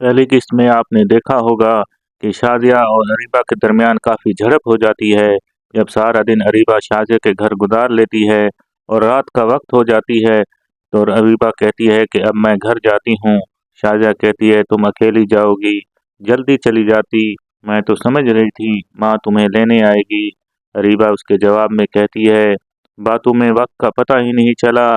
पहली किस्त में आपने देखा होगा कि शादिया और अरीबा के दरमियान काफ़ी झड़प हो जाती है। जब सारा दिन अरीबा शादिया के घर गुजार लेती है और रात का वक्त हो जाती है तो अरीबा कहती है कि अब मैं घर जाती हूँ। शादिया कहती है तुम अकेली जाओगी, जल्दी चली जाती, मैं तो समझ रही थी माँ तुम्हें लेने आएगी। अरीबा उसके जवाब में कहती है बातों में वक्त का पता ही नहीं चला।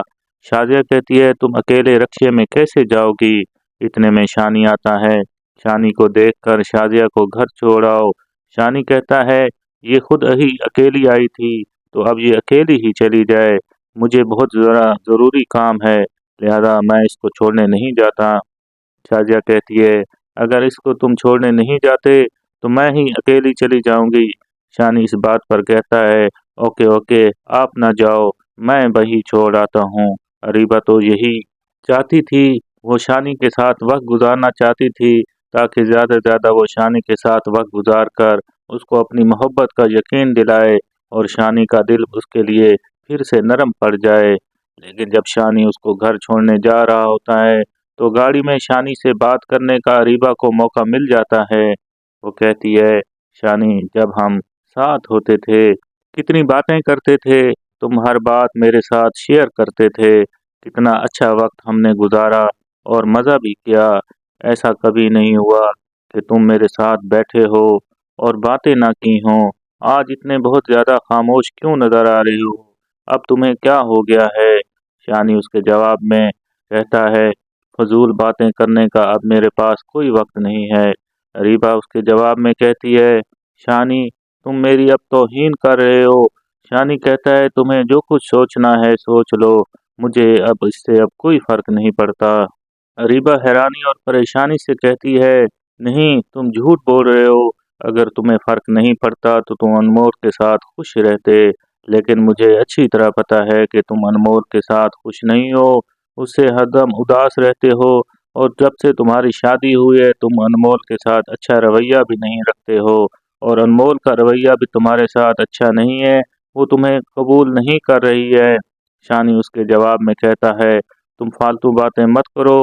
शादिया कहती है तुम अकेले रक्शे में कैसे जाओगी। इतने में शानी आता है। शानी को देखकर शादिया को घर छोड़ आओ। शानी कहता है ये खुद ही अकेली आई थी तो अब ये अकेली ही चली जाए, मुझे बहुत ज़रा ज़रूरी काम है, लिहाजा मैं इसको छोड़ने नहीं जाता। शाजिया कहती है अगर इसको तुम छोड़ने नहीं जाते तो मैं ही अकेली चली जाऊंगी। शानी इस बात पर कहता है ओके ओके, आप ना जाओ, मैं वही छोड़ आता हूँ। अरीबा तो यही चाहती थी, वो शानी के साथ वक्त गुजारना चाहती थी ताकि ज़्यादा से ज़्यादा वो शानी के साथ वक्त गुजार कर उसको अपनी मोहब्बत का यकीन दिलाए और शानी का दिल उसके लिए फिर से नरम पड़ जाए। लेकिन जब शानी उसको घर छोड़ने जा रहा होता है तो गाड़ी में शानी से बात करने का अरीबा को मौका मिल जाता है। वो कहती है शानी जब हम साथ होते थे कितनी बातें करते थे, तुम हर बात मेरे साथ शेयर करते थे, कितना अच्छा वक्त हमने गुजारा और मज़ा भी किया। ऐसा कभी नहीं हुआ कि तुम मेरे साथ बैठे हो और बातें ना की हों। आज इतने बहुत ज़्यादा खामोश क्यों नज़र आ रही हो, अब तुम्हें क्या हो गया है। शानी उसके जवाब में कहता है फजूल बातें करने का अब मेरे पास कोई वक्त नहीं है। रीबा उसके जवाब में कहती है शानी तुम मेरी अब तौहीन कर रहे हो। शानी कहता है तुम्हें जो कुछ सोचना है सोच लो, मुझे अब इससे अब कोई फर्क नहीं पड़ता। रीबा हैरानी और परेशानी से कहती है नहीं तुम झूठ बोल रहे हो, अगर तुम्हें फर्क नहीं पड़ता तो तुम अनमोल के साथ खुश रहते, लेकिन मुझे अच्छी तरह पता है कि तुम अनमोल के साथ खुश नहीं हो, उससे हरदम उदास रहते हो और जब से तुम्हारी शादी हुई है तुम अनमोल के साथ अच्छा रवैया भी नहीं रखते हो और अनमोल का रवैया भी तुम्हारे साथ अच्छा नहीं है, वो तुम्हें कबूल नहीं कर रही है। शानी उसके जवाब में कहता है तुम फालतू बातें मत करो,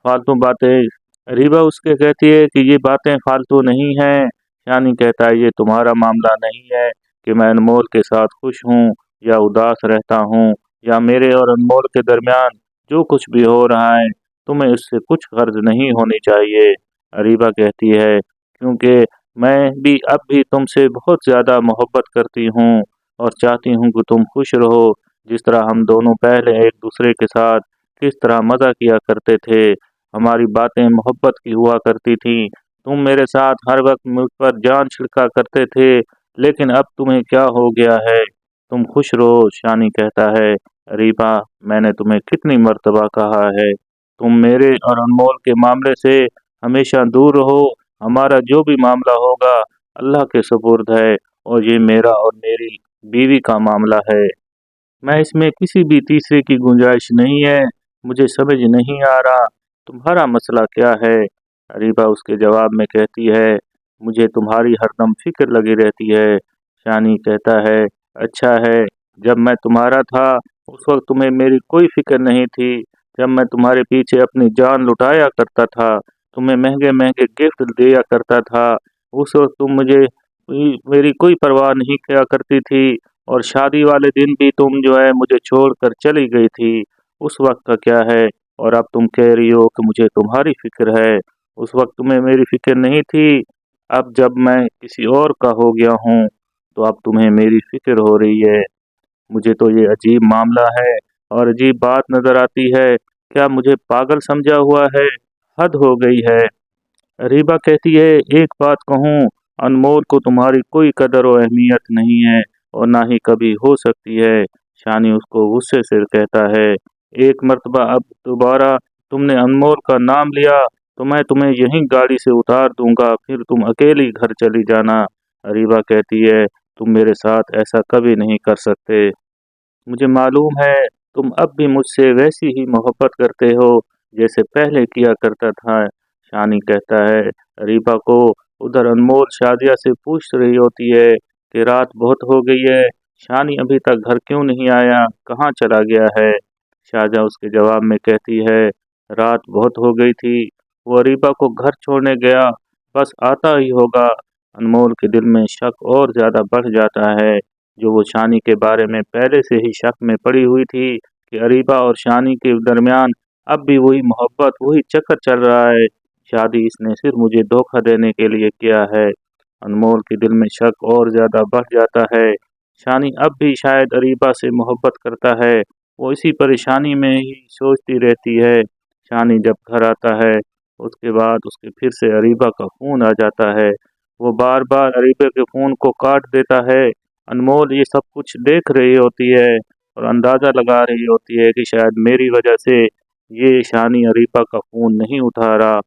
फालतू बातें। रीबा उसके कहती है कि ये बातें फालतू नहीं हैं। शानी कहता है ये तुम्हारा मामला नहीं है कि मैं अनमोल के साथ खुश हूँ या उदास रहता हूँ या मेरे और अनमोल के दरमियान जो कुछ भी हो रहा है तुम्हें इससे कुछ गर्ज नहीं होनी चाहिए। अरीबा कहती है क्योंकि मैं भी अब भी तुमसे बहुत ज़्यादा मोहब्बत करती हूँ और चाहती हूँ कि तुम खुश रहो, जिस तरह हम दोनों पहले एक दूसरे के साथ किस तरह मज़ा किया करते थे, हमारी बातें मोहब्बत की हुआ करती थी, तुम मेरे साथ हर वक्त मुझ पर जान छिड़का करते थे, लेकिन अब तुम्हें क्या हो गया है, तुम खुश रहो। शानी कहता है रीबा मैंने तुम्हें कितनी मर्तबा कहा है तुम मेरे और अनमोल के मामले से हमेशा दूर रहो, हमारा जो भी मामला होगा अल्लाह के सुपुर्द है और ये मेरा और मेरी बीवी का मामला है, मैं इसमें किसी भी तीसरे की गुंजाइश नहीं है, मुझे समझ नहीं आ रहा तुम्हारा मसला क्या है। अरीबा उसके जवाब में कहती है मुझे तुम्हारी हरदम फिक्र लगी रहती है। शानी कहता है अच्छा है, जब मैं तुम्हारा था उस वक्त तुम्हें मेरी कोई फिक्र नहीं थी, जब मैं तुम्हारे पीछे अपनी जान लुटाया करता था, तुम्हें महंगे महंगे गिफ्ट दिया करता था, उस वक्त तुम मुझे मेरी कोई परवाह नहीं किया करती थी और शादी वाले दिन भी तुम जो है मुझे छोड़कर चली गई थी, उस वक्त का क्या है। और अब तुम कह रही हो कि मुझे तुम्हारी फिक्र है, उस वक्त तुम्हें मेरी फिक्र नहीं थी, अब जब मैं किसी और का हो गया हूँ तो अब तुम्हें मेरी फिक्र हो रही है। मुझे तो ये अजीब मामला है और अजीब बात नज़र आती है, क्या मुझे पागल समझा हुआ है, हद हो गई है। रीबा कहती है एक बात कहूँ, अनमोल को तुम्हारी कोई कदर और अहमियत नहीं है और ना ही कभी हो सकती है। शानी उसको गुस्से से कहता है एक मर्तबा अब दोबारा तुमने अनमोल का नाम लिया तो मैं तुम्हें यहीं गाड़ी से उतार दूंगा, फिर तुम अकेली घर चली जाना। रीबा कहती है तुम मेरे साथ ऐसा कभी नहीं कर सकते, मुझे मालूम है तुम अब भी मुझसे वैसी ही मोहब्बत करते हो जैसे पहले किया करता था। शानी कहता है रीबा को उधर अनमोल शादिया से पूछ रही होती है कि रात बहुत हो गई है, शानी अभी तक घर क्यों नहीं आया, कहाँ चला गया है। शाहजहाँ उसके जवाब में कहती है रात बहुत हो गई थी, वो अरीबा को घर छोड़ने गया, बस आता ही होगा। अनमोल के दिल में शक और ज़्यादा बढ़ जाता है। जो वो शानी के बारे में पहले से ही शक में पड़ी हुई थी कि अरीबा और शानी के दरमियान अब भी वही मोहब्बत, वही चक्कर चल रहा है। शादी इसने सिर्फ मुझे धोखा देने के लिए किया है। अनमोल के दिल में शक और ज़्यादा बढ़ जाता है। शानी अब भी शायद अरीबा से मोहब्बत करता है। वो इसी परेशानी में ही सोचती रहती है। शानी जब घर आता है, उसके बाद उसके फिर से अरीबा का फ़ोन आ जाता है। वो बार बार अरीबा के फ़ोन को काट देता है। अनमोल ये सब कुछ देख रही होती है और अंदाज़ा लगा रही होती है कि शायद मेरी वजह से ये शानी अरीबा का फ़ोन नहीं उठा रहा।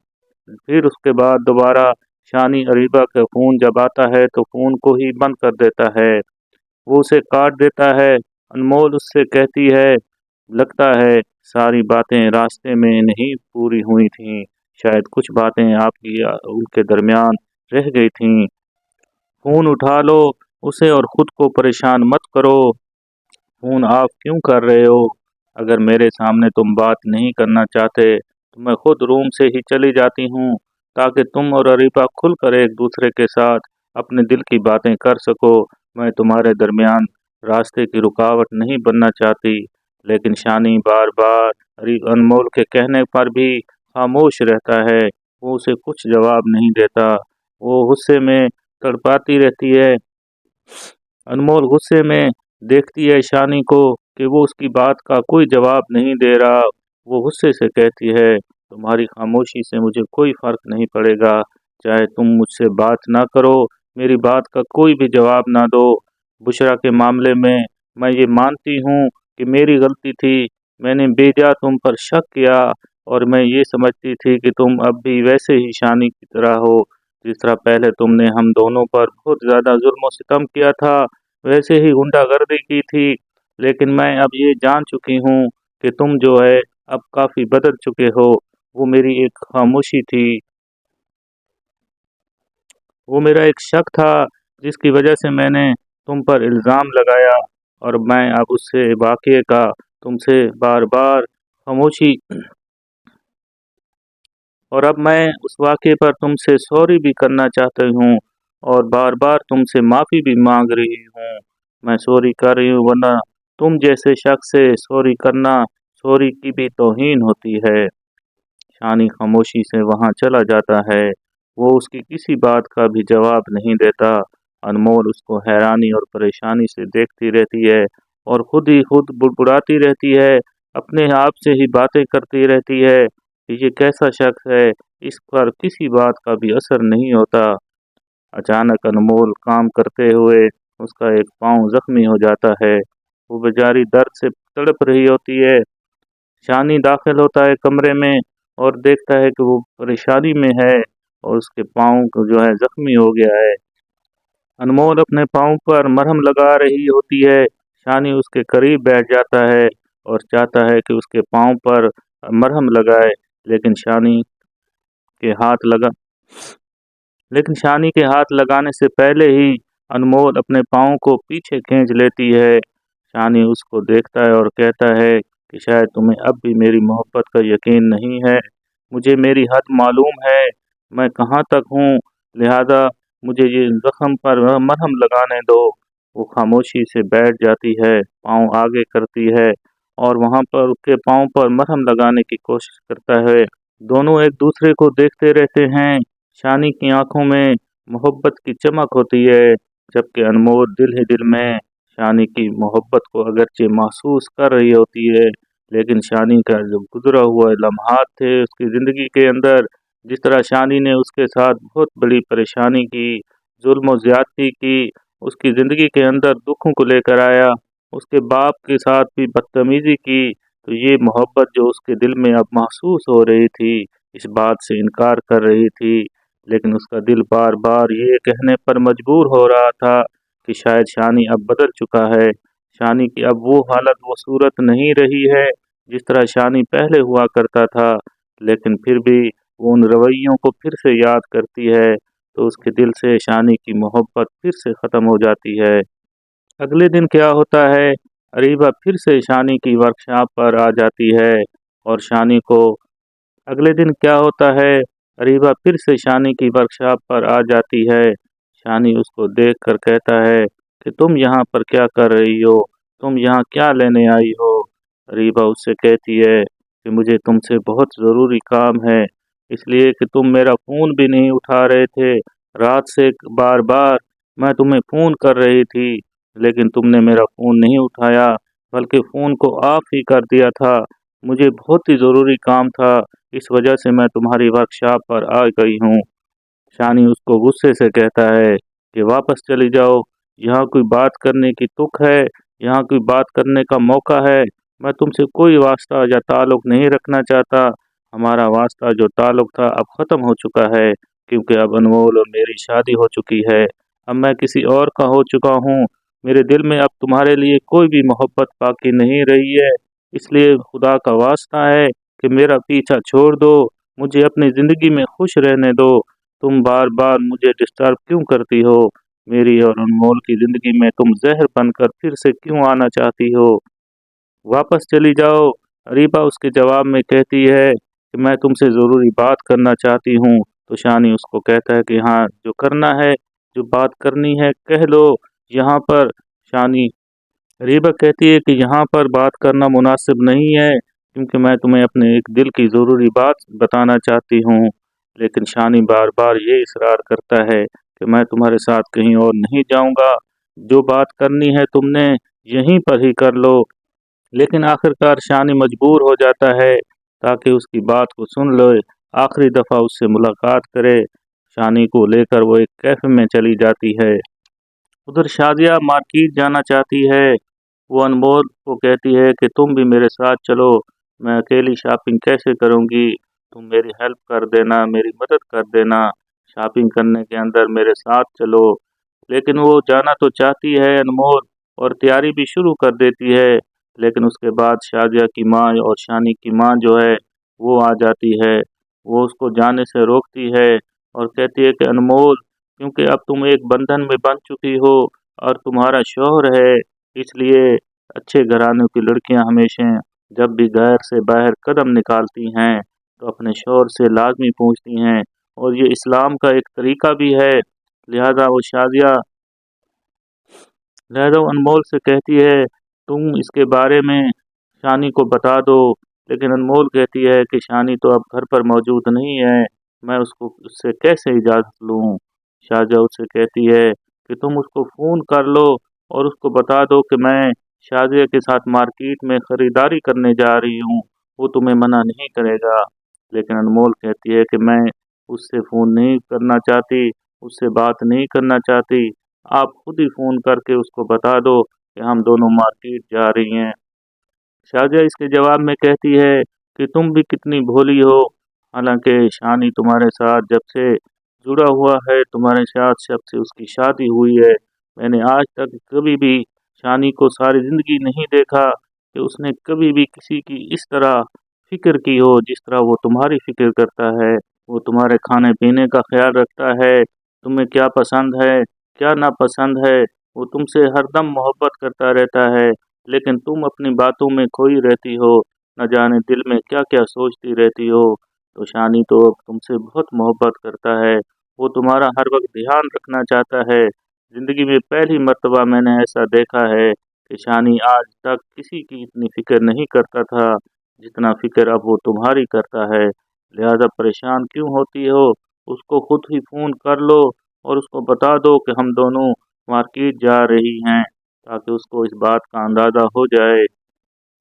फिर उसके बाद दोबारा शानी अरीबा का फ़ोन जब आता है तो फ़ोन को ही बंद कर देता है। वो उसे काट देता है। अनमोल उससे कहती है, लगता है सारी बातें रास्ते में नहीं पूरी हुई थीं। शायद कुछ बातें आपकी उनके दरमियान रह गई थीं। फ़ोन उठा लो उसे और ख़ुद को परेशान मत करो। फ़ोन ऑफ क्यों कर रहे हो? अगर मेरे सामने तुम बात नहीं करना चाहते तो मैं खुद रूम से ही चली जाती हूँ, ताकि तुम और अरीबा खुलकर एक दूसरे के साथ अपने दिल की बातें कर सको। मैं तुम्हारे दरमियान रास्ते की रुकावट नहीं बनना चाहती। लेकिन शानी बार बार अनमोल के कहने पर भी खामोश रहता है। वो उसे कुछ जवाब नहीं देता। वो गुस्से में तड़पाती रहती है। अनमोल गुस्से में देखती है शानी को कि वो उसकी बात का कोई जवाब नहीं दे रहा। वो गुस्से से कहती है, तुम्हारी खामोशी से मुझे कोई फ़र्क नहीं पड़ेगा। चाहे तुम मुझसे बात ना करो, मेरी बात का कोई भी जवाब ना दो। बुशरा के मामले में मैं ये मानती हूँ कि मेरी गलती थी। मैंने बेजा तुम पर शक किया और मैं ये समझती थी कि तुम अब भी वैसे ही शानी की तरह हो। जिस तरह पहले तुमने हम दोनों पर बहुत ज़्यादा जुल्म और सितम किया था, वैसे ही गुंडागर्दी की थी। लेकिन मैं अब ये जान चुकी हूँ कि तुम जो है अब काफ़ी बदल चुके हो। वो मेरी एक खामोशी थी, वो मेरा एक शक था जिसकी वजह से मैंने तुम पर इल्ज़ाम लगाया, और मैं अब उससे वाक़ये का तुमसे बार बार खामोशी और अब मैं उस वाक़ये पर तुमसे सॉरी भी करना चाहती हूँ और बार बार तुमसे माफ़ी भी मांग रही हूँ। मैं सॉरी कर रही हूँ, वरना तुम जैसे शख्स से सॉरी करना सॉरी की भी तौहीन होती है। शानी खामोशी से वहाँ चला जाता है। वो उसकी किसी बात का भी जवाब नहीं देता। अनमोल उसको हैरानी और परेशानी से देखती रहती है और खुद ही खुद बुड़बुड़ाती रहती है। अपने आप से ही बातें करती रहती है कि ये कैसा शख्स है, इस पर किसी बात का भी असर नहीं होता। अचानक अनमोल काम करते हुए उसका एक पाँव जख्मी हो जाता है। वो बेचारी दर्द से तड़प रही होती है। शानी दाखिल होता है कमरे में और देखता है कि वो परेशानी में है और उसके पाँव को जो है जख्मी हो गया है। अनमोल अपने पाँव पर मरहम लगा रही होती है। शानी उसके करीब बैठ जाता है और चाहता है कि उसके पाँव पर मरहम लगाए, लेकिन शानी के हाथ लगा लेकिन शानी के हाथ लगाने से पहले ही अनमोल अपने पाँव को पीछे खींच लेती है। शानी उसको देखता है और कहता है कि शायद तुम्हें अब भी मेरी मोहब्बत का यकीन नहीं है। मुझे मेरी हद मालूम है, मैं कहाँ तक हूँ, लिहाजा मुझे ये ज़ख्म पर मरहम लगाने दो। वो खामोशी से बैठ जाती है, पाँव आगे करती है और वहाँ पर उसके पाँव पर मरहम लगाने की कोशिश करता है। दोनों एक दूसरे को देखते रहते हैं। शानी की आंखों में मोहब्बत की चमक होती है, जबकि अनमोल दिल ही दिल में शानी की मोहब्बत को अगरचे महसूस कर रही होती है। लेकिन शानी का जो गुजरा हुआ लम्हात थे उसकी ज़िंदगी के अंदर, जिस तरह शानी ने उसके साथ बहुत बड़ी परेशानी की, जुल्म और ज़्यादती की, उसकी ज़िंदगी के अंदर दुखों को लेकर आया, उसके बाप के साथ भी बदतमीज़ी की, तो ये मोहब्बत जो उसके दिल में अब महसूस हो रही थी, इस बात से इनकार कर रही थी। लेकिन उसका दिल बार बार ये कहने पर मजबूर हो रहा था कि शायद शानी अब बदल चुका है। शानी की अब वो हालत, वो सूरत नहीं रही है जिस तरह शानी पहले हुआ करता था। लेकिन फिर भी वो उन रवैयों को फिर से याद करती है तो उसके दिल से शानी की मोहब्बत फिर से ख़त्म हो जाती है। अगले दिन क्या होता है, अरीबा फिर से शानी की वर्कशॉप पर आ जाती है और शानी को अगले दिन क्या होता है, अरीबा फिर से शानी की वर्कशॉप पर आ जाती है। शानी उसको देखकर कहता है कि तुम यहाँ पर क्या कर रही हो, तुम यहाँ क्या लेने आई हो। अरीबा उससे कहती है कि मुझे तुमसे बहुत ज़रूरी काम है, इसलिए कि तुम मेरा फ़ोन भी नहीं उठा रहे थे। रात से बार बार मैं तुम्हें फ़ोन कर रही थी, लेकिन तुमने मेरा फ़ोन नहीं उठाया, बल्कि फ़ोन को ऑफ ही कर दिया था। मुझे बहुत ही ज़रूरी काम था, इस वजह से मैं तुम्हारी वर्कशॉप पर आ गई हूँ। शानी उसको गुस्से से कहता है कि वापस चली जाओ, यहाँ कोई बात करने की तुक है, यहाँ कोई बात करने का मौका है। मैं तुमसे कोई वास्ता या ताल्लुक नहीं रखना चाहता। हमारा वास्ता जो ताल्लुक था अब ख़त्म हो चुका है, क्योंकि अब अनमोल और मेरी शादी हो चुकी है। अब मैं किसी और का हो चुका हूँ। मेरे दिल में अब तुम्हारे लिए कोई भी मोहब्बत बाकी नहीं रही है। इसलिए खुदा का वास्ता है कि मेरा पीछा छोड़ दो, मुझे अपनी ज़िंदगी में खुश रहने दो। तुम बार बार मुझे डिस्टर्ब क्यों करती हो? मेरी और अनमोल की ज़िंदगी में तुम ज़हर बनकर फिर से क्यों आना चाहती हो? वापस चली जाओ। अरीबा उसके जवाब में कहती है कि मैं तुमसे ज़रूरी बात करना चाहती हूँ। तो शानी उसको कहता है कि हाँ, जो करना है, जो बात करनी है कह लो। यहाँ पर शानी अरीबा कहती है कि यहाँ पर बात करना मुनासिब नहीं है, क्योंकि मैं तुम्हें अपने एक दिल की ज़रूरी बात बताना चाहती हूँ। लेकिन शानी बार बार ये इसरार करता है कि मैं तुम्हारे साथ कहीं और नहीं जाऊँगा, जो बात करनी है तुमने यहीं पर ही कर लो। लेकिन आखिरकार शानी मजबूर हो जाता है ताकि उसकी बात को सुन लो, आखिरी दफ़ा उससे मुलाकात करे। शानी को लेकर वो एक कैफ़े में चली जाती है। उधर शादिया मार्केट जाना चाहती है। वो अनमोल को कहती है कि तुम भी मेरे साथ चलो, मैं अकेली शॉपिंग कैसे करूँगी, तुम मेरी हेल्प कर देना, मेरी मदद कर देना, शॉपिंग करने के अंदर मेरे साथ चलो। लेकिन वो जाना तो चाहती है अनमोल, और तैयारी भी शुरू कर देती है। लेकिन उसके बाद शादिया की माँ और शानी की माँ जो है वो आ जाती है। वो उसको जाने से रोकती है और कहती है कि अनमोल, क्योंकि अब तुम एक बंधन में बंध चुकी हो और तुम्हारा शौहर है, इसलिए अच्छे घरानों की लड़कियां हमेशा जब भी घर से बाहर कदम निकालती हैं तो अपने शौहर से लाजमी पूछती हैं, और ये इस्लाम का एक तरीका भी है। लिहाजा वो अनमोल से कहती है तुम इसके बारे में शानी को बता दो। लेकिन अनमोल कहती है कि शानी तो अब घर पर मौजूद नहीं है, मैं उसको उससे कैसे इजाज़त लूँ। शाहजहाँ उससे कहती है कि तुम उसको फ़ोन कर लो और उसको बता दो कि मैं शादिया के साथ मार्केट में ख़रीदारी करने जा रही हूँ, वो तुम्हें मना नहीं करेगा। लेकिन अनमोल कहती है कि मैं उससे फ़ोन नहीं करना चाहती, उससे बात नहीं करना चाहती, आप खुद ही फ़ोन करके उसको बता दो कि हम दोनों मार्केट जा रही हैं। शाज़िया इसके जवाब में कहती है कि तुम भी कितनी भोली हो, हालांकि शानी तुम्हारे साथ जब से जुड़ा हुआ है, तुम्हारे साथ जब से उसकी शादी हुई है, मैंने आज तक कभी भी शानी को सारी ज़िंदगी नहीं देखा कि उसने कभी भी किसी की इस तरह फ़िक्र की हो जिस तरह वो तुम्हारी फ़िक्र करता है। वो तुम्हारे खाने पीने का ख्याल रखता है, तुम्हें क्या पसंद है, क्या नापसंद है, वो तुमसे हरदम मोहब्बत करता रहता है। लेकिन तुम अपनी बातों में खोई रहती हो, न जाने दिल में क्या क्या सोचती रहती हो। तो शानी तो अब तुमसे बहुत मोहब्बत करता है, वो तुम्हारा हर वक्त ध्यान रखना चाहता है। ज़िंदगी में पहली मर्तबा मैंने ऐसा देखा है कि शानी आज तक किसी की इतनी फ़िक्र नहीं करता था जितना फ़िक्र अब वो तुम्हारी करता है। लिहाजा परेशान क्यों होती हो, उसको खुद ही फ़ोन कर लो और उसको बता दो कि हम दोनों मार्केट जा रही हैं, ताकि उसको इस बात का अंदाज़ा हो जाए।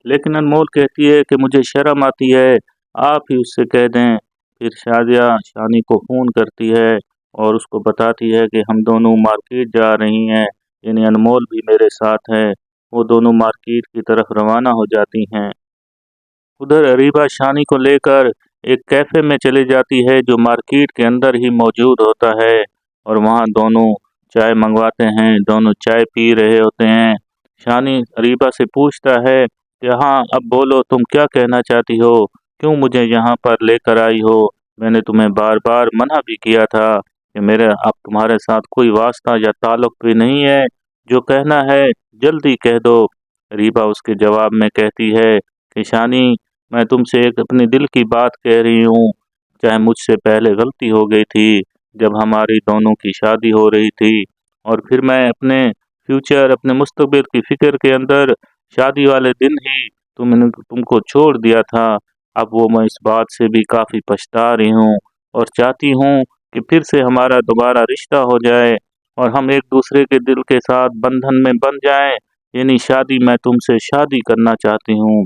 लेकिन अनमोल कहती है कि मुझे शर्म आती है, आप ही उससे कह दें। फिर शादिया शानी को फ़ोन करती है और उसको बताती है कि हम दोनों मार्केट जा रही हैं, यानी अनमोल भी मेरे साथ है। वो दोनों मार्केट की तरफ रवाना हो जाती हैं। उधर अरीबा शानी को लेकर एक कैफ़े में चली जाती है जो मार्केट के अंदर ही मौजूद होता है, और वहाँ दोनों चाय मंगवाते हैं, दोनों चाय पी रहे होते हैं। शानी अरीबा से पूछता है कि हाँ, अब बोलो तुम क्या कहना चाहती हो, क्यों मुझे यहाँ पर लेकर आई हो? मैंने तुम्हें बार बार मना भी किया था कि मेरा अब तुम्हारे साथ कोई वास्ता या ताल्लुक भी नहीं है, जो कहना है जल्दी कह दो। अरीबा उसके जवाब में कहती है कि शानी, मैं तुमसे एक अपने दिल की बात कह रही हूँ। चाहे मुझसे पहले गलती हो गई थी, जब हमारी दोनों की शादी हो रही थी, और फिर मैं अपने फ्यूचर, अपने मुस्तकबिल की फ़िक्र के अंदर शादी वाले दिन ही तुमको छोड़ दिया था। अब वो मैं इस बात से भी काफ़ी पछता रही हूँ और चाहती हूँ कि फिर से हमारा दोबारा रिश्ता हो जाए और हम एक दूसरे के दिल के साथ बंधन में बंध जाएं। यानी शादी, मैं तुमसे शादी करना चाहती हूँ।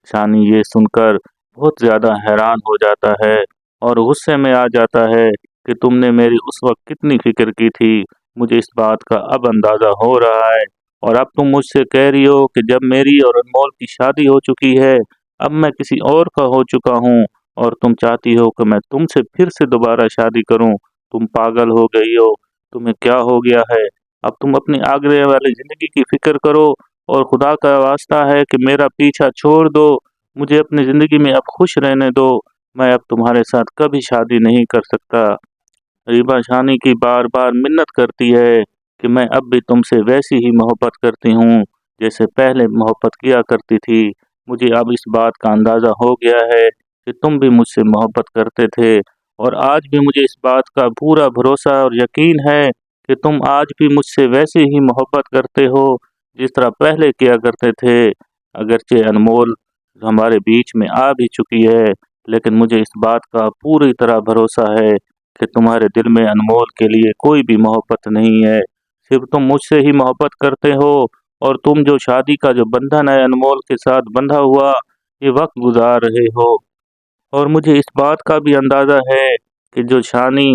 शानी ये सुनकर बहुत ज़्यादा हैरान हो जाता है और गुस्से में आ जाता है कि तुमने मेरी उस वक्त कितनी फिक्र की थी। मुझे इस बात का अब अंदाज़ा हो रहा है, और अब तुम मुझसे कह रही हो कि जब मेरी और अनमोल की शादी हो चुकी है, अब मैं किसी और का हो चुका हूँ, और तुम चाहती हो कि मैं तुमसे फिर से दोबारा शादी करूँ। तुम पागल हो गई हो, तुम्हें क्या हो गया है? अब तुम अपनी आगे वाली ज़िंदगी की फ़िक्र करो, और खुदा का वास्ता है कि मेरा पीछा छोड़ दो। मुझे अपनी ज़िंदगी में अब खुश रहने दो। मैं अब तुम्हारे साथ कभी शादी नहीं कर सकता। रीबा शानी की बार बार मिन्नत करती है कि मैं अब भी तुमसे वैसी ही मोहब्बत करती हूँ जैसे पहले मोहब्बत किया करती थी। मुझे अब इस बात का अंदाज़ा हो गया है कि तुम भी मुझसे मोहब्बत करते थे, और आज भी मुझे इस बात का पूरा भरोसा और यकीन है कि तुम आज भी मुझसे वैसे ही मोहब्बत करते हो जिस तरह पहले किया करते थे। अगरचे अनमोल हमारे बीच में आ भी चुकी है, लेकिन मुझे इस बात का पूरी तरह भरोसा है कि तुम्हारे दिल में अनमोल के लिए कोई भी मोहब्बत नहीं है। सिर्फ तुम मुझसे ही मोहब्बत करते हो, और तुम जो शादी का जो बंधन है अनमोल के साथ बंधा हुआ, ये वक्त गुजार रहे हो। और मुझे इस बात का भी अंदाज़ा है कि जो शानी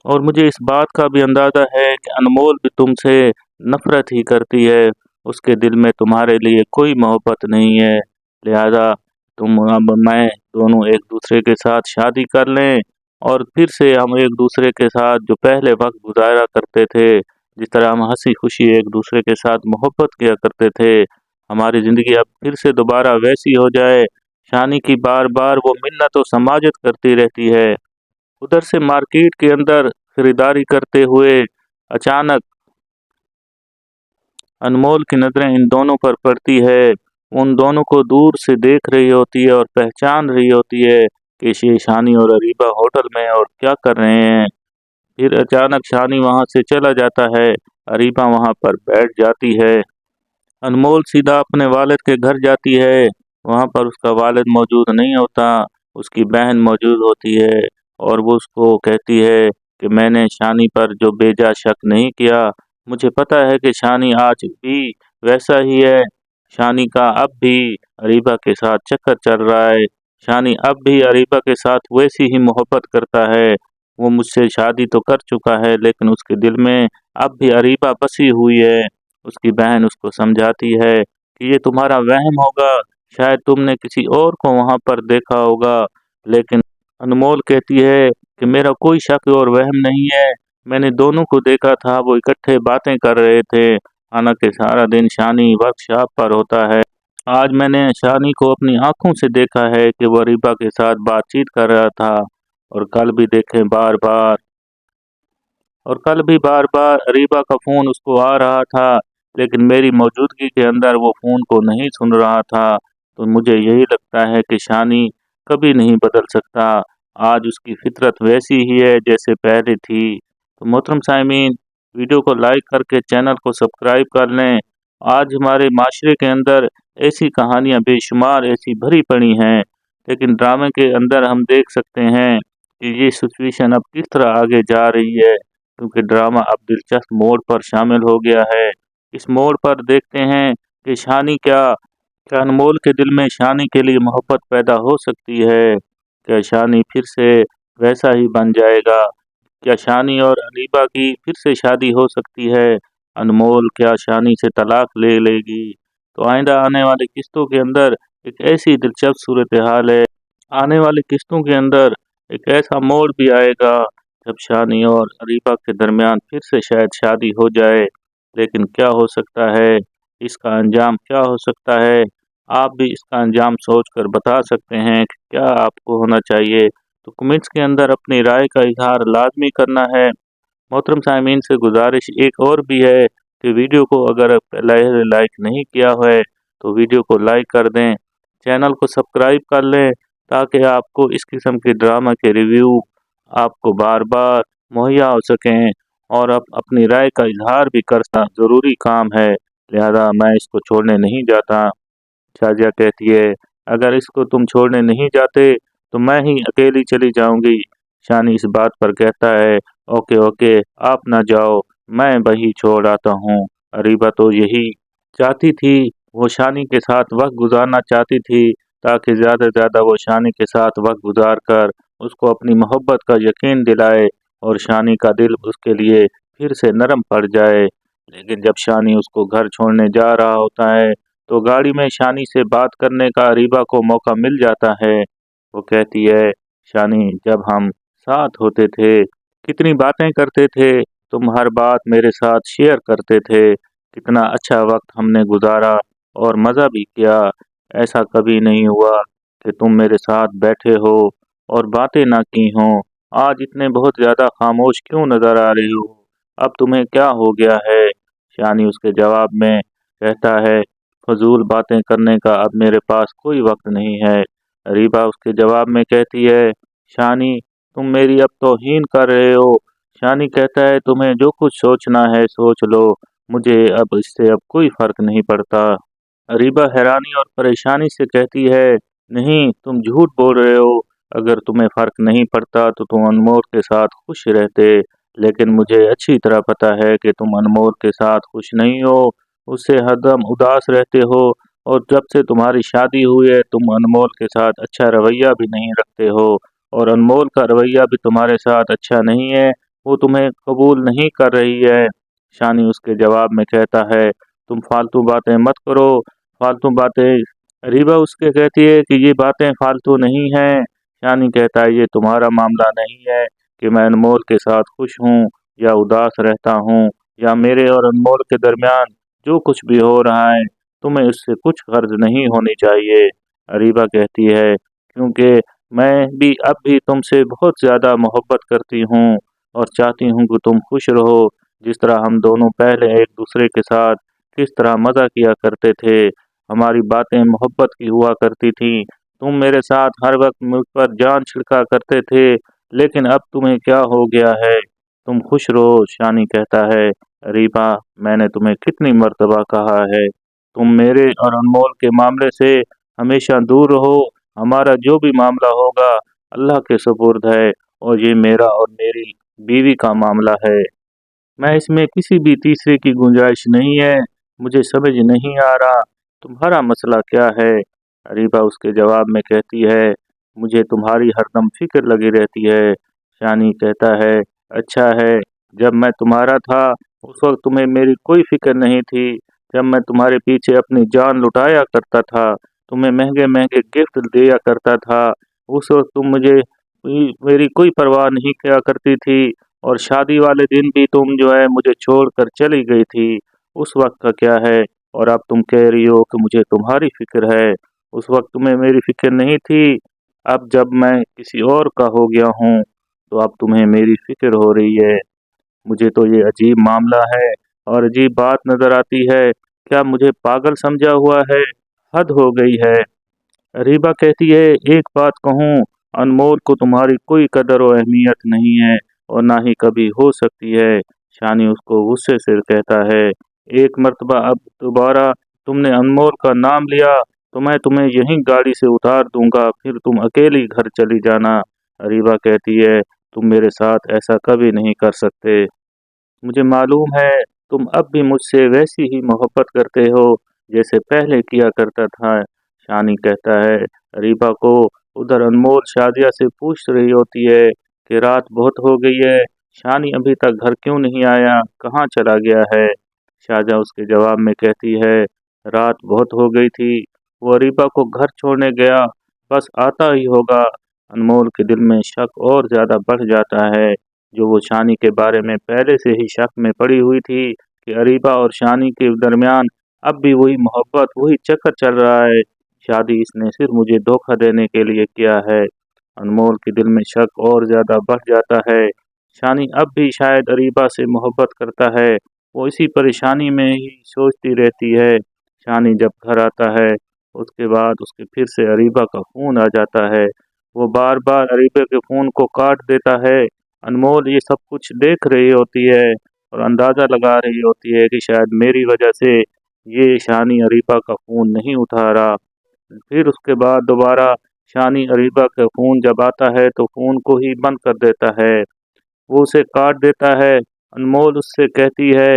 और मुझे इस बात का भी अंदाज़ा है कि अनमोल भी तुमसे नफ़रत ही करती है। उसके दिल में तुम्हारे लिए कोई मोहब्बत नहीं है। लिहाजा तुम, अब मैं, दोनों एक दूसरे के साथ शादी कर लें, और फिर से हम एक दूसरे के साथ जो पहले वक्त गुजारा करते थे, जिस तरह हम हंसी खुशी एक दूसरे के साथ मोहब्बत किया करते थे, हमारी ज़िंदगी अब फिर से दोबारा वैसी हो जाए। शानी की बार बार वो मिन्नत और समाजत करती रहती है। उधर से मार्केट के अंदर खरीदारी करते हुए अचानक अनमोल की नज़रें इन दोनों पर पड़ती है। उन दोनों को दूर से देख रही होती है और पहचान रही होती है कि ये शानी और अरीबा होटल में और क्या कर रहे हैं। फिर अचानक शानी वहां से चला जाता है, अरीबा वहां पर बैठ जाती है। अनमोल सीधा अपने वालिद के घर जाती है। वहाँ पर उसका वालिद मौजूद नहीं होता, उसकी बहन मौजूद होती है, और वो उसको कहती है कि मैंने शानी पर जो बेजा शक नहीं किया। मुझे पता है कि शानी आज भी वैसा ही है। शानी का अब भी अरीबा के साथ चक्कर चल रहा है। शानी अब भी अरीबा के साथ वैसी ही मोहब्बत करता है। वो मुझसे शादी तो कर चुका है, लेकिन उसके दिल में अब भी अरीबा बसी हुई है। उसकी बहन उसको समझाती है कि ये तुम्हारा वहम होगा, शायद तुमने किसी और को वहां पर देखा होगा। लेकिन अनमोल कहती है कि मेरा कोई शक और वहम नहीं है, मैंने दोनों को देखा था, वो इकट्ठे बातें कर रहे थे। हालांकि सारा दिन शानी वर्कशॉप पर होता है। आज मैंने शानी को अपनी आंखों से देखा है कि वो रीबा के साथ बातचीत कर रहा था, और कल भी देखें बार बार और कल भी बार बार रीबा का फ़ोन उसको आ रहा था, लेकिन मेरी मौजूदगी के अंदर वो फ़ोन को नहीं सुन रहा था। तो मुझे यही लगता है कि शानी कभी नहीं बदल सकता। आज उसकी फितरत वैसी ही है जैसे पहले थी। तो मोहतरम साइमीन, वीडियो को लाइक करके चैनल को सब्सक्राइब कर लें। आज हमारे माशरे के अंदर ऐसी कहानियाँ बेशुमार ऐसी भरी पड़ी हैं, लेकिन ड्रामे के अंदर हम देख सकते हैं कि ये सिचुएशन अब किस तरह आगे जा रही है, क्योंकि ड्रामा अब दिलचस्प मोड़ पर शामिल हो गया है। इस मोड़ पर देखते हैं कि शानी क्या अनमोल के दिल में शानी के लिए मोहब्बत पैदा हो सकती है? क्या शानी फिर से वैसा ही बन जाएगा? क्या शानी और अनीबा की फिर से शादी हो सकती है? अनमोल क्या शानी से तलाक ले लेगी? तो आइंदा आने वाली किस्तों के अंदर एक ऐसी दिलचस्प सूरत हाल है। आने वाली किस्तों के अंदर एक ऐसा मोड़ भी आएगा जब शानी और अरीबा के दरमियान फिर से शायद शादी हो जाए। लेकिन क्या हो सकता है, इसका अंजाम क्या हो सकता है? आप भी इसका अंजाम सोचकर बता सकते हैं कि क्या आपको होना चाहिए। तो कमेंट्स के अंदर अपनी राय का इजहार लाजमी करना है। मोहतरम सामीन से गुजारिश एक और भी है कि वीडियो को अगर पहले लाइक नहीं किया है तो वीडियो को लाइक कर दें। चैनल को सब्सक्राइब कर लें ताकि आपको इस किस्म के ड्रामा के रिव्यू आपको बार बार मुहैया हो सकें और आप अपनी राय का इजहार भी करना ज़रूरी काम है, लिहाजा मैं इसको छोड़ने नहीं जाता। शाजिया कहती है, अगर इसको तुम छोड़ने नहीं जाते तो मैं ही अकेली चली जाऊंगी। शानी इस बात पर कहता है, ओके ओके, आप ना जाओ, मैं वही छोड़ आता हूँ। अरीबा तो यही चाहती थी, वो शानी के साथ वक्त गुजारना चाहती थी ताकि ज़्यादा से ज़्यादा वो शानी के साथ वक्त गुजार कर उसको अपनी मोहब्बत का यकीन दिलाए और शानी का दिल उसके लिए फिर से नरम पड़ जाए। लेकिन जब शानी उसको घर छोड़ने जा रहा होता है तो गाड़ी में शानी से बात करने का अरीबा को मौका मिल जाता है। वो कहती है, शानी, जब हम साथ होते थे कितनी बातें करते थे, तुम हर बात मेरे साथ शेयर करते थे, कितना अच्छा वक्त हमने गुजारा और मज़ा भी किया। ऐसा कभी नहीं हुआ कि तुम मेरे साथ बैठे हो और बातें ना की हों। आज इतने बहुत ज़्यादा खामोश क्यों नज़र आ रही हो? अब तुम्हें क्या हो गया है? शानी उसके जवाब में कहता है, फजूल बातें करने का अब मेरे पास कोई वक्त नहीं है। रीबा उसके जवाब में कहती है, शानी, तुम मेरी अब तौहीन कर रहे हो। शानी कहता है, तुम्हें जो कुछ सोचना है सोच लो, मुझे अब इससे अब कोई फर्क नहीं पड़ता। रीबा हैरानी और परेशानी से कहती है, नहीं, तुम झूठ बोल रहे हो। अगर तुम्हें फर्क नहीं पड़ता तो तुम अनमोल के साथ खुश रहते, लेकिन मुझे अच्छी तरह पता है कि तुम अनमोल के साथ खुश नहीं हो, उससे हरदम उदास रहते हो और जब से तुम्हारी शादी हुई है तुम अनमोल के साथ अच्छा रवैया भी नहीं रखते हो और अनमोल का रवैया भी तुम्हारे साथ अच्छा नहीं है, वो तुम्हें कबूल नहीं कर रही है। शानी उसके जवाब में कहता है, तुम फालतू बातें मत करो, फालतू बातें। रीबा उसके कहती है कि ये बातें फालतू नहीं हैं। शानी कहता है, ये तुम्हारा मामला नहीं है कि मैं अनमोल के साथ खुश हूँ या उदास रहता हूँ, या मेरे और अनमोल के दरमियान जो कुछ भी हो रहा है तुम्हें उससे कुछ गर्ज नहीं होनी चाहिए। अरीबा कहती है, क्योंकि मैं भी अब भी तुमसे बहुत ज़्यादा मोहब्बत करती हूँ और चाहती हूँ कि तुम खुश रहो, जिस तरह हम दोनों पहले एक दूसरे के साथ किस तरह मज़ा किया करते थे, हमारी बातें मोहब्बत की हुआ करती थी, तुम मेरे साथ हर वक्त मुझ पर जान छिड़का करते थे, लेकिन अब तुम्हें क्या हो गया है? तुम खुश रहो। शानी कहता है, रीबा, मैंने तुम्हें कितनी मर्तबा कहा है, तुम मेरे और अनमोल के मामले से हमेशा दूर रहो। हमारा जो भी मामला होगा अल्लाह के सुपुर्द है और ये मेरा और मेरी बीवी का मामला है। मैं इसमें किसी भी तीसरे की गुंजाइश नहीं है। मुझे समझ नहीं आ रहा तुम्हारा मसला क्या है। अरीबा उसके जवाब में कहती है, मुझे तुम्हारी हरदम फिक्र लगी रहती है। शानी कहता है, अच्छा है, जब मैं तुम्हारा था उस वक्त तुम्हें मेरी कोई फिक्र नहीं थी। जब मैं तुम्हारे पीछे अपनी जान लुटाया करता था, तुम्हें महंगे महंगे गिफ्ट दिया करता था, उस वक्त तुम मुझे मेरी कोई परवाह नहीं किया करती थी और शादी वाले दिन भी तुम जो है मुझे छोड़कर चली गई थी। उस वक्त का क्या है? और अब तुम कह रही हो कि मुझे तुम्हारी फिक्र है। उस वक्त तुम्हें मेरी फिक्र नहीं थी। अब जब मैं किसी और का हो गया हूँ तो अब तुम्हें मेरी फिक्र हो रही है। मुझे तो ये अजीब मामला है और अजीब बात नजर आती है। क्या मुझे पागल समझा हुआ है? हद हो गई है। रीबा कहती है, एक बात कहूँ, अनमोल को तुम्हारी कोई कदर और अहमियत नहीं है और ना ही कभी हो सकती है। शानी उसको गुस्से से कहता है, एक मर्तबा अब दोबारा तुमने अनमोल का नाम लिया तो मैं तुम्हें यहीं गाड़ी से उतार दूंगा, फिर तुम अकेली घर चली जाना। रीबा कहती है, तुम मेरे साथ ऐसा कभी नहीं कर सकते। मुझे मालूम है तुम अब भी मुझसे वैसी ही मोहब्बत करते हो जैसे पहले किया करता था। शानी कहता है, रीबा को उधर अनमोल शादिया से पूछ रही होती है कि रात बहुत हो गई है, शानी अभी तक घर क्यों नहीं आया, कहाँ चला गया है? शाहजा उसके जवाब में कहती है, रात बहुत हो गई थी, वो रीबा को घर छोड़ने गया, बस आता ही होगा। अनमोल के दिल में शक और ज़्यादा बढ़ जाता है, जो वो शानी के बारे में पहले से ही शक में पड़ी हुई थी कि अरीबा और शानी के दरमियान अब भी वही मोहब्बत वही चक्कर चल रहा है। शादी इसने सिर्फ मुझे धोखा देने के लिए किया है। अनमोल के दिल में शक और ज़्यादा बढ़ जाता है। शानी अब भी शायद अरीबा से मोहब्बत करता है। वो इसी परेशानी में ही सोचती रहती है। शानी जब घर आता है اس کے بعد اس کے پھر سے اریبہ کا فون آ جاتا ہے۔ وہ بار بار اریبہ کے فون کو کاٹ دیتا ہے۔ انمول یہ سب کچھ دیکھ رہی ہوتی ہے اور اندازہ لگا رہی ہوتی ہے کہ شاید میری وجہ سے یہ شانی اریبہ کا فون نہیں اٹھا رہا۔ پھر اس کے بعد دوبارہ شانی اریبہ کا فون جب آتا ہے تو فون کو ہی بند کر دیتا ہے، وہ اسے کاٹ دیتا ہے۔ انمول اس سے کہتی ہے،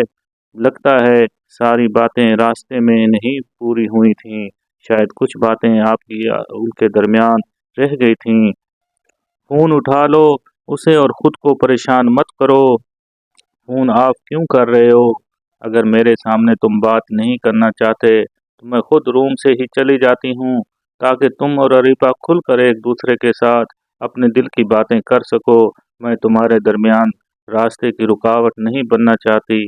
لگتا ہے ساری باتیں راستے میں نہیں پوری ہوئی تھیں، شاید کچھ باتیں آپ کی ان کے درمیان رہ گئی تھیں، فون اٹھا لو اسے اور خود کو پریشان مت کرو۔ فون آف کیوں کر رہے ہو؟ اگر میرے سامنے تم بات نہیں کرنا چاہتے تو میں خود روم سے ہی چلی جاتی ہوں تاکہ تم اور اریبہ کھل کر ایک دوسرے کے ساتھ اپنے دل کی باتیں کر سکو۔ میں تمہارے درمیان راستے کی رکاوٹ نہیں بننا چاہتی۔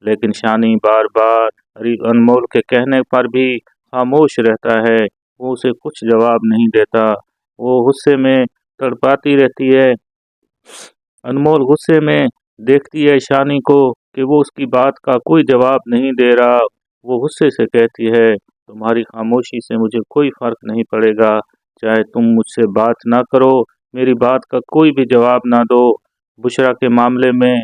لیکن شانی بار بار انمول کے کہنے پر بھی خاموش رہتا ہے، وہ اسے کچھ جواب نہیں دیتا۔ وہ غصے میں تڑپاتی رہتی ہے۔ انمول غصے میں دیکھتی ہے شانی کو کہ وہ اس کی بات کا کوئی جواب نہیں دے رہا۔ وہ غصے سے کہتی ہے، تمہاری خاموشی سے مجھے کوئی فرق نہیں پڑے گا، چاہے تم مجھ سے بات نہ کرو، میری بات کا کوئی بھی جواب نہ دو۔ بشرا کے معاملے میں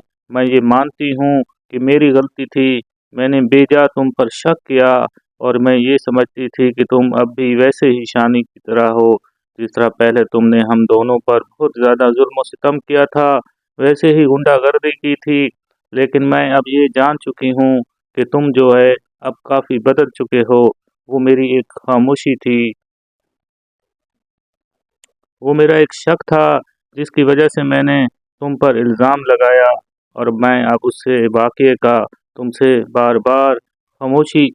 یہ مانتی ہوں کہ میری غلطی تھی، میں نے بیجا تم پر شک کیا اور میں یہ سمجھتی تھی کہ تم اب بھی ویسے ہی شانی کی طرح ہو، جس طرح پہلے تم نے ہم دونوں پر بہت زیادہ ظلم و ستم کیا تھا، ویسے ہی غنڈہ گردی کی تھی۔ لیکن میں اب یہ جان چکی ہوں کہ تم جو ہے اب کافی بدل چکے ہو، وہ میری ایک خاموشی تھی، وہ میرا ایک شک تھا جس کی وجہ سے میں نے تم پر الزام لگایا، اور میں اب اس سے واقعے کا تم سے بار بار خاموشی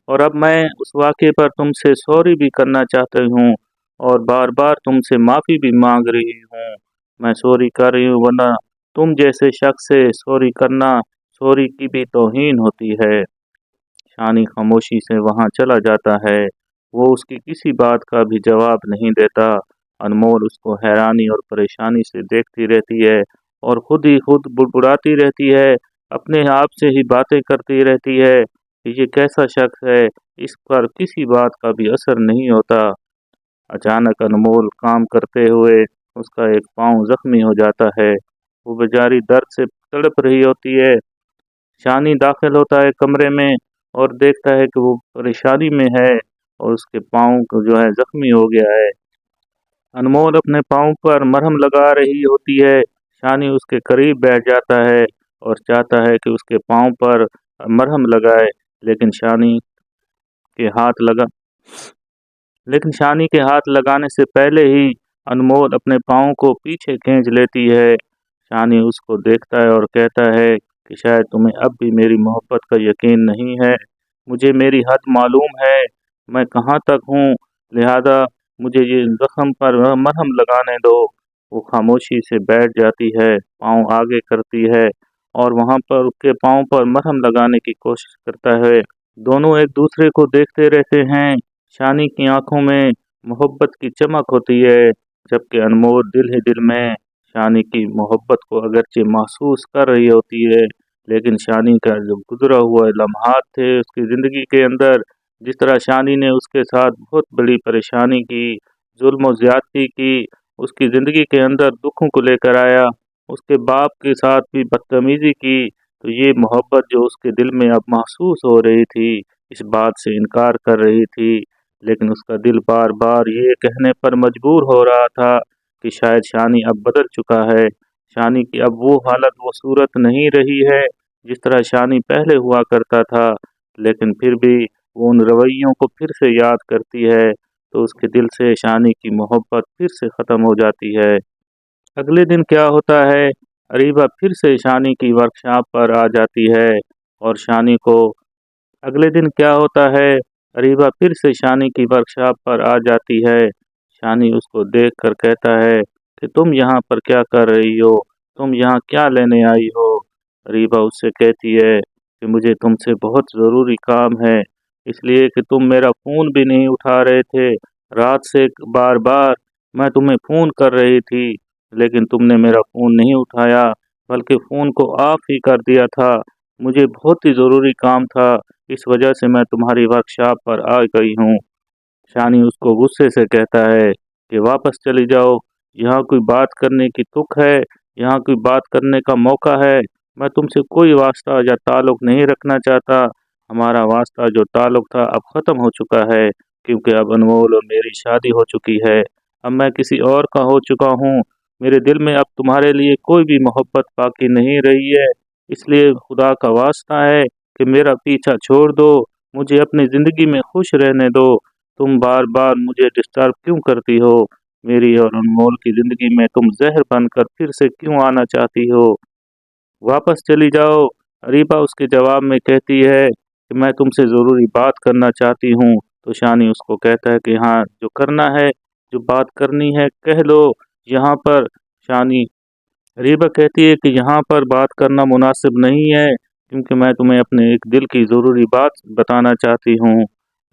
اور اب میں اس واقعے پر تم سے سوری بھی کرنا چاہتی ہوں اور بار بار تم سے معافی بھی مانگ رہی ہوں۔ میں سوری کر رہی ہوں ورنہ تم جیسے شخص سے سوری کرنا سوری کی بھی توہین ہوتی ہے۔ شانی خاموشی سے وہاں چلا جاتا ہے، وہ اس کی کسی بات کا بھی جواب نہیں دیتا۔ انمول اس کو حیرانی اور پریشانی سے دیکھتی رہتی ہے اور خود ہی خود بڑبڑاتی رہتی ہے، اپنے آپ سے ہی باتیں کرتی رہتی ہے کہ یہ کیسا شخص ہے، اس پر کسی بات کا بھی اثر نہیں ہوتا۔ اچانک انمول کام کرتے ہوئے اس کا ایک پاؤں زخمی ہو جاتا ہے، وہ بیچاری درد سے تڑپ رہی ہوتی ہے۔ شانی داخل ہوتا ہے کمرے میں اور دیکھتا ہے کہ وہ پریشانی میں ہے اور اس کے پاؤں کو جو ہے زخمی ہو گیا ہے۔ انمول اپنے پاؤں پر مرہم لگا رہی ہوتی ہے، شانی اس کے قریب بیٹھ جاتا ہے اور چاہتا ہے کہ اس کے پاؤں پر مرہم لگائے، لیکن شانی کے ہاتھ لگانے سے پہلے ہی انمول اپنے پاؤں کو پیچھے کھینچ لیتی ہے۔ شانی اس کو دیکھتا ہے اور کہتا ہے کہ شاید تمہیں اب بھی میری محبت کا یقین نہیں ہے، مجھے میری حد معلوم ہے، میں کہاں تک ہوں، لہذا مجھے یہ زخم پر مرہم لگانے دو۔ وہ خاموشی سے بیٹھ جاتی ہے، پاؤں آگے کرتی ہے اور وہاں پر اس کے پاؤں پر مرہم لگانے کی کوشش کرتا ہے۔ دونوں ایک دوسرے کو دیکھتے رہتے ہیں، شانی کی آنکھوں میں محبت کی چمک ہوتی ہے، جبکہ انمول دل ہی دل میں شانی کی محبت کو اگرچہ محسوس کر رہی ہوتی ہے، لیکن شانی کا جو گزرا ہوا لمحات تھے اس کی زندگی کے اندر، جس طرح شانی نے اس کے ساتھ بہت بڑی پریشانی کی، ظلم و زیادتی کی، اس کی زندگی کے اندر دکھوں کو لے کر آیا، اس کے باپ کے ساتھ بھی بدتمیزی کی، تو یہ محبت جو اس کے دل میں اب محسوس ہو رہی تھی، اس بات سے انکار کر رہی تھی، لیکن اس کا دل بار بار یہ کہنے پر مجبور ہو رہا تھا کہ شاید شانی اب بدل چکا ہے، شانی کی اب وہ حالت و صورت نہیں رہی ہے جس طرح شانی پہلے ہوا کرتا تھا، لیکن پھر بھی وہ ان رویوں کو پھر سے یاد کرتی ہے تو اس کے دل سے شانی کی محبت پھر سے ختم ہو جاتی ہے۔ اگلے دن کیا ہوتا ہے، اریبہ پھر سے شانی کی ورکشاپ پر آ جاتی ہے اور شانی کو اگلے دن کیا ہوتا ہے، اریبہ پھر سے شانی کی ورکشاپ پر آ جاتی ہے۔ شانی اس کو دیکھ کر کہتا ہے کہ تم یہاں پر کیا کر رہی ہو، تم یہاں کیا لینے آئی ہو؟ اریبہ اس سے کہتی ہے کہ مجھے تم سے بہت ضروری کام ہے، اس لیے کہ تم میرا فون بھی نہیں اٹھا رہے تھے، رات سے بار بار میں تمہیں فون کر رہی تھی لیکن تم نے میرا فون نہیں اٹھایا بلکہ فون کو آف ہی کر دیا تھا، مجھے بہت ہی ضروری کام تھا، इस वजह से मैं तुम्हारी वर्कशॉप पर आ गई हूँ। शानी उसको गुस्से से कहता है कि वापस चली जाओ, यहाँ कोई बात करने की तुक है, यहाँ कोई बात करने का मौका है। मैं तुमसे कोई वास्ता या ताल्लुक नहीं रखना चाहता। हमारा वास्ता जो ताल्लुक था अब ख़त्म हो चुका है, क्योंकि अब अनमोल और मेरी शादी हो चुकी है। अब मैं किसी और का हो चुका हूँ। मेरे दिल में अब तुम्हारे लिए कोई भी मोहब्बत बाकी नहीं रही है। इसलिए खुदा का वास्ता है कि मेरा पीछा छोड़ दो, मुझे अपनी ज़िंदगी में खुश रहने दो। तुम बार बार मुझे डिस्टर्ब क्यों करती हो? मेरी और अनमोल की ज़िंदगी में तुम जहर बनकर फिर से क्यों आना चाहती हो? वापस चली जाओ। अरीबा उसके जवाब में कहती है कि मैं तुमसे ज़रूरी बात करना चाहती हूँ। तो शानी उसको कहता है कि हाँ, जो करना है, जो बात करनी है कह लो यहाँ पर। शानी अरीबा कहती है कि यहाँ पर बात करना मुनासिब नहीं है, क्योंकि मैं तुम्हें अपने एक दिल की ज़रूरी बात बताना चाहती हूँ।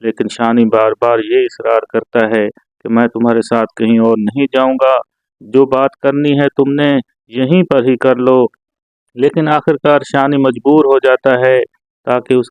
लेकिन शानी बार बार ये इसरार करता है कि मैं तुम्हारे साथ कहीं और नहीं जाऊँगा, जो बात करनी है तुमने यहीं पर ही कर लो। लेकिन आखिरकार शानी मजबूर हो जाता है ताकि उस